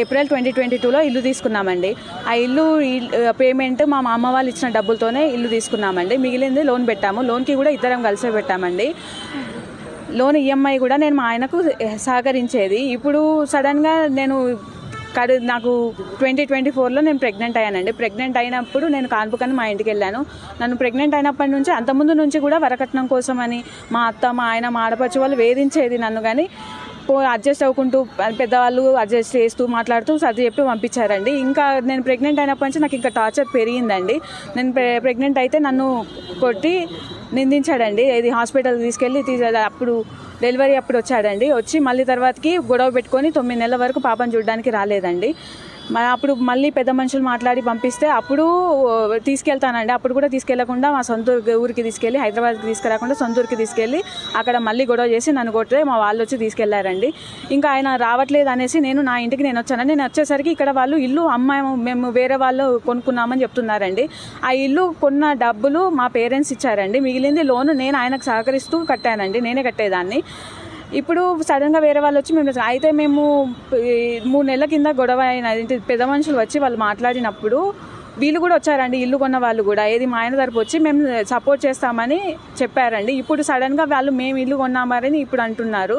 April 2022లో ఇల్లు తీసుకున్నామండి. ఆ ఇల్లు పేమెంట్ మా అమ్మ వాళ్ళు ఇచ్చిన డబ్బులతోనే ఇల్లు తీసుకున్నామండి. మిగిలింది లోన్ పెట్టాము. లోన్కి కూడా ఇద్దరం కలిసే పెట్టామండి. లోన్ ఈఎంఐ కూడా నేను మా ఆయనకు సహకరించేది. ఇప్పుడు సడన్గా నాకు 2024లో నేను ప్రెగ్నెంట్ అయ్యానండి. ప్రెగ్నెంట్ అయినప్పుడు నేను కాన్పుకని మా ఇంటికి వెళ్ళాను. నన్ను ప్రెగ్నెంట్ అయినప్పటి నుంచి అంతకుముందు నుంచి కూడా వరకట్నం కోసం అని మా అత్త, మా ఆయన, మా ఆడపడుచు వాళ్ళు వేధించేది నన్ను. కానీ అడ్జస్ట్ అవ్వకుంటూ పెద్దవాళ్ళు అడ్జస్ట్ చేస్తూ మాట్లాడుతూ సర్ది చెప్పి పంపించారండి. ఇంకా నేను ప్రెగ్నెంట్ అయినప్పటి నుంచి నాకు ఇంకా టార్చర్ పెరిగిందండి. నేను ప్రెగ్నెంట్ అయితే నన్ను కొట్టి నిందించాడండి. ఇది హాస్పిటల్కి తీసుకెళ్ళి అప్పుడు డెలివరీ అప్పుడు వచ్చాడండి. వచ్చి మళ్ళీ తర్వాతకి గొడవ పెట్టుకొని 9 నెలల వరకు పాపను చూడడానికి రాలేదండి. అప్పుడు మళ్ళీ పెద్ద మనుషులు మాట్లాడి పంపిస్తే అప్పుడు తీసుకెళ్తానండి. అప్పుడు కూడా తీసుకెళ్లకుండా మా సొంత ఊరికి తీసుకెళ్ళి, హైదరాబాద్కి తీసుకురాకుండా సొంత ఊరికి తీసుకెళ్ళి అక్కడ మళ్ళీ గొడవ చేసి నన్ను కొడితే మా వాళ్ళు వచ్చి తీసుకెళ్లారండి. ఇంకా ఆయన రావట్లేదు అనేసి నా ఇంటికి నేను వచ్చానండి. నేను వచ్చేసరికి ఇక్కడ వాళ్ళు ఇల్లు మేము వేరే వాళ్ళు కొనుక్కున్నామని చెప్తున్నారండి. ఆ ఇల్లు కొన్న డబ్బులు మా పేరెంట్స్ ఇచ్చారండి. మిగిలింది లోను నేను ఆయనకు సహకరిస్తూ కట్టానండి. నేనే కట్టేదాన్ని. ఇప్పుడు సడన్గా వేరే వాళ్ళు వచ్చి మేము 3 నెలల కింద గొడవ అయిన పెద్ద మనుషులు వచ్చి వాళ్ళు మాట్లాడినప్పుడు వీళ్ళు కూడా వచ్చారండి. ఇల్లు కొన్న వాళ్ళు కూడా మా ఆయన తరపు వచ్చి మేము సపోర్ట్ చేస్తామని చెప్పారండి. ఇప్పుడు సడన్గా వాళ్ళు మేము ఇల్లు కొన్నామని ఇప్పుడు అంటున్నారు.